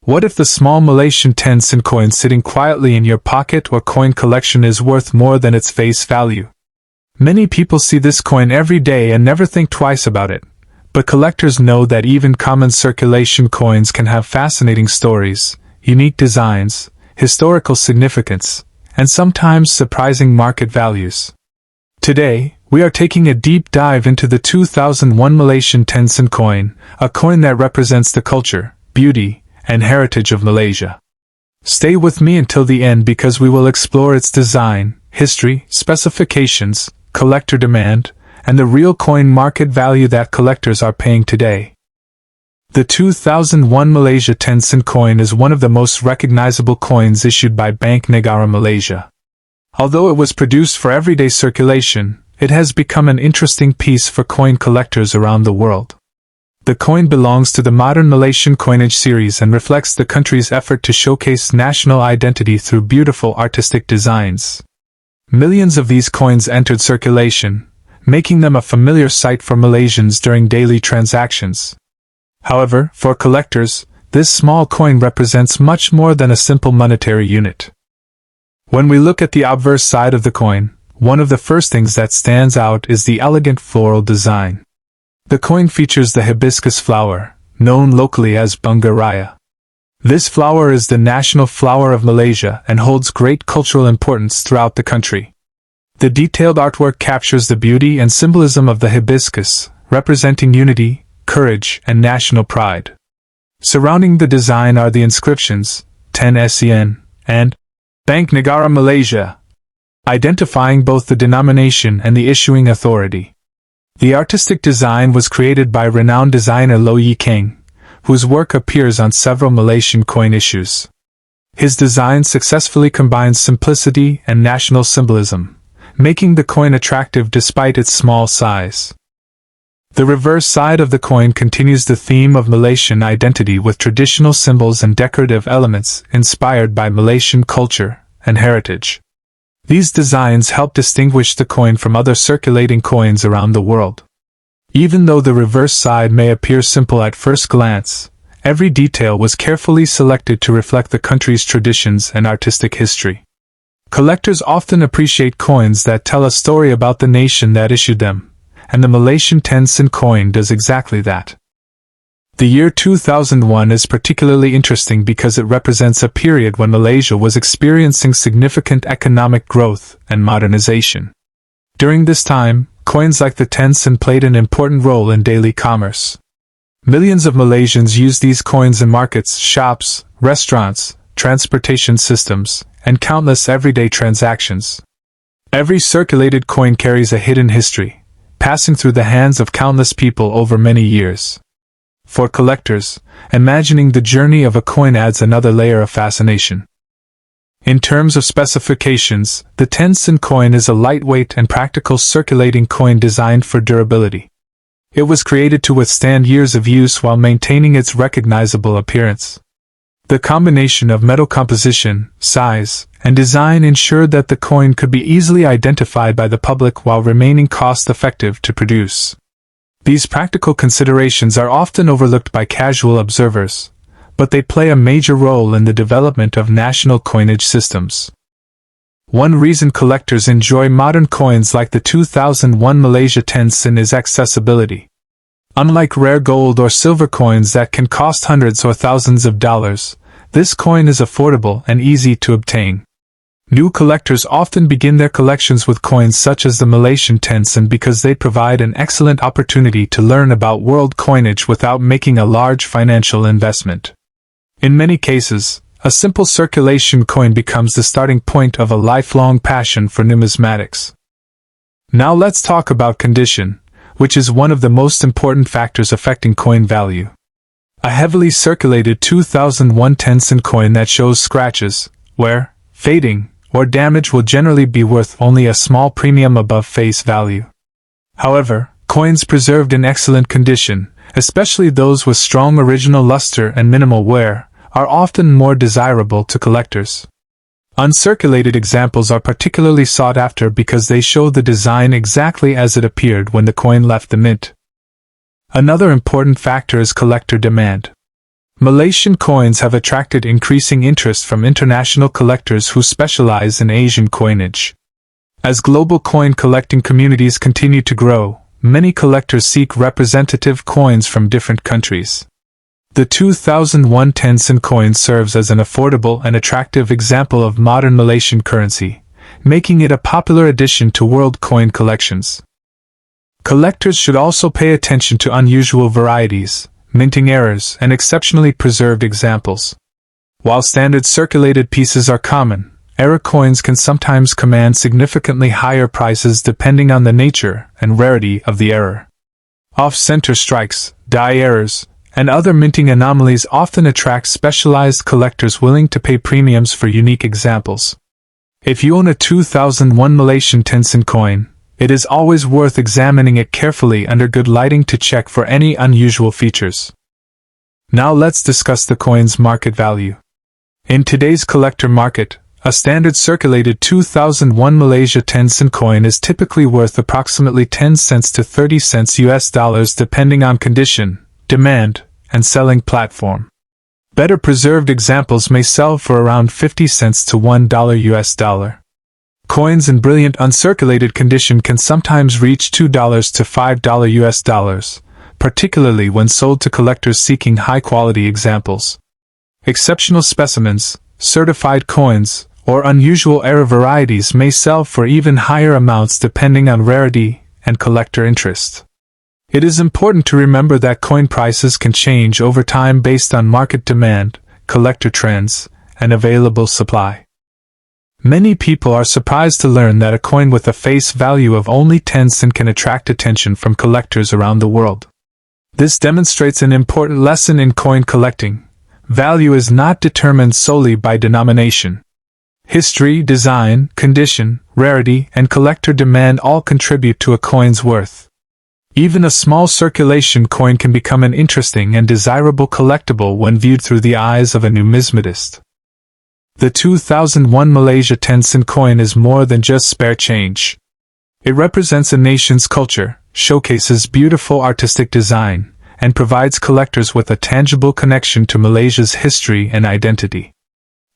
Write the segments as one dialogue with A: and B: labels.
A: What if the small Malaysian 10-cent coin sitting quietly in your pocket or coin collection is worth more than its face value? Many people see this coin every day and never think twice about it, but collectors know that even common circulation coins can have fascinating stories, unique designs, historical significance, and sometimes surprising market values. Today, we are taking a deep dive into the 2001 Malaysian 10-cent coin, a coin that represents the culture, beauty, and heritage of Malaysia. Stay with me until the end because we will explore its design, history, specifications, collector demand, and the real coin market value that collectors are paying today. The 2001 Malaysia 10-cent coin is one of the most recognizable coins issued by Bank Negara Malaysia. Although it was produced for everyday circulation, it has become an interesting piece for coin collectors around the world. The coin belongs to the modern Malaysian coinage series and reflects the country's effort to showcase national identity through beautiful artistic designs. Millions of these coins entered circulation, making them a familiar sight for Malaysians during daily transactions. However, for collectors, this small coin represents much more than a simple monetary unit. When we look at the obverse side of the coin, one of the first things that stands out is the elegant floral design. The coin features the hibiscus flower, known locally as bunga raya. This flower is the national flower of Malaysia and holds great cultural importance throughout the country. The detailed artwork captures the beauty and symbolism of the hibiscus, representing unity, courage, and national pride. Surrounding the design are the inscriptions, 10 SEN, and Bank Negara Malaysia, identifying both the denomination and the issuing authority. The artistic design was created by renowned designer Loh Yi Keng, whose work appears on several Malaysian coin issues. His design successfully combines simplicity and national symbolism, making the coin attractive despite its small size. The reverse side of the coin continues the theme of Malaysian identity with traditional symbols and decorative elements inspired by Malaysian culture and heritage. These designs help distinguish the coin from other circulating coins around the world. Even though the reverse side may appear simple at first glance, every detail was carefully selected to reflect the country's traditions and artistic history. Collectors often appreciate coins that tell a story about the nation that issued them, and the Malaysian 10-cent coin does exactly that. The year 2001 is particularly interesting because it represents a period when Malaysia was experiencing significant economic growth and modernization. During this time, coins like the 10-cent played an important role in daily commerce. Millions of Malaysians used these coins in markets, shops, restaurants, transportation systems, and countless everyday transactions. Every circulated coin carries a hidden history, passing through the hands of countless people over many years. For collectors, imagining the journey of a coin adds another layer of fascination. In terms of specifications, the 10-cent coin is a lightweight and practical circulating coin designed for durability. It was created to withstand years of use while maintaining its recognizable appearance. The combination of metal composition, size, and design ensured that the coin could be easily identified by the public while remaining cost-effective to produce. These practical considerations are often overlooked by casual observers, but they play a major role in the development of national coinage systems. One reason collectors enjoy modern coins like the 2001 Malaysia 10-cent is accessibility. Unlike rare gold or silver coins that can cost hundreds or thousands of dollars, this coin is affordable and easy to obtain. New collectors often begin their collections with coins such as the Malaysian 10-cent because they provide an excellent opportunity to learn about world coinage without making a large financial investment. In many cases, a simple circulation coin becomes the starting point of a lifelong passion for numismatics. Now let's talk about condition, which is one of the most important factors affecting coin value. A heavily circulated 2001 10-cent coin that shows scratches, wear, fading, or damage will generally be worth only a small premium above face value. However, coins preserved in excellent condition, especially those with strong original luster and minimal wear, are often more desirable to collectors. Uncirculated examples are particularly sought after because they show the design exactly as it appeared when the coin left the mint. Another important factor is collector demand. Malaysian coins have attracted increasing interest from international collectors who specialize in Asian coinage. As global coin collecting communities continue to grow, many collectors seek representative coins from different countries. The 2001 10-cent coin serves as an affordable and attractive example of modern Malaysian currency, making it a popular addition to world coin collections. Collectors should also pay attention to unusual varieties, minting errors, and exceptionally preserved examples. While standard circulated pieces are common, error coins can sometimes command significantly higher prices depending on the nature and rarity of the error. Off-center strikes, die errors, and other minting anomalies often attract specialized collectors willing to pay premiums for unique examples. If you own a 2001 Malaysian 10-cent coin, it is always worth examining it carefully under good lighting to check for any unusual features. Now let's discuss the coin's market value. In today's collector market, a standard circulated 2001 Malaysia 10-cent coin is typically worth approximately 10 cents to 30 cents US dollars depending on condition, demand, and selling platform. Better preserved examples may sell for around 50 cents to $1 US dollar. Coins in brilliant uncirculated condition can sometimes reach $2 to $5 US dollars, particularly when sold to collectors seeking high-quality examples. Exceptional specimens, certified coins, or unusual error varieties may sell for even higher amounts depending on rarity and collector interest. It is important to remember that coin prices can change over time based on market demand, collector trends, and available supply. Many people are surprised to learn that a coin with a face value of only 10 cents can attract attention from collectors around the world. This demonstrates an important lesson in coin collecting. Value is not determined solely by denomination. History, design, condition, rarity, and collector demand all contribute to a coin's worth. Even a small circulation coin can become an interesting and desirable collectible when viewed through the eyes of a numismatist. The 2001 Malaysia 10-cent coin is more than just spare change. It represents a nation's culture, showcases beautiful artistic design, and provides collectors with a tangible connection to Malaysia's history and identity.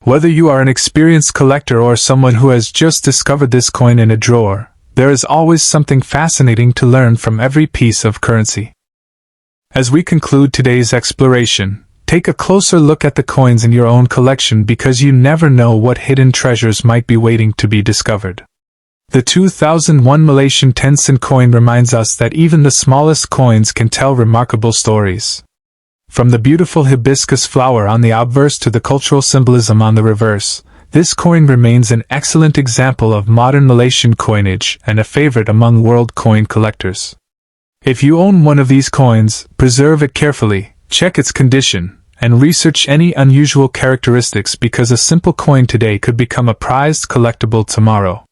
A: Whether you are an experienced collector or someone who has just discovered this coin in a drawer, there is always something fascinating to learn from every piece of currency. As we conclude today's exploration, take a closer look at the coins in your own collection because you never know what hidden treasures might be waiting to be discovered. The 2001 Malaysian 10-cent coin reminds us that even the smallest coins can tell remarkable stories. From the beautiful hibiscus flower on the obverse to the cultural symbolism on the reverse, this coin remains an excellent example of modern Malaysian coinage and a favorite among world coin collectors. If you own one of these coins, preserve it carefully. Check its condition, and research any unusual characteristics because a simple coin today could become a prized collectible tomorrow.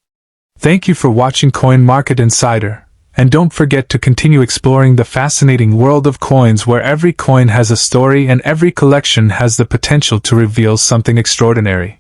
A: Thank you for watching Coin Market Insider, and don't forget to continue exploring the fascinating world of coins where every coin has a story and every collection has the potential to reveal something extraordinary.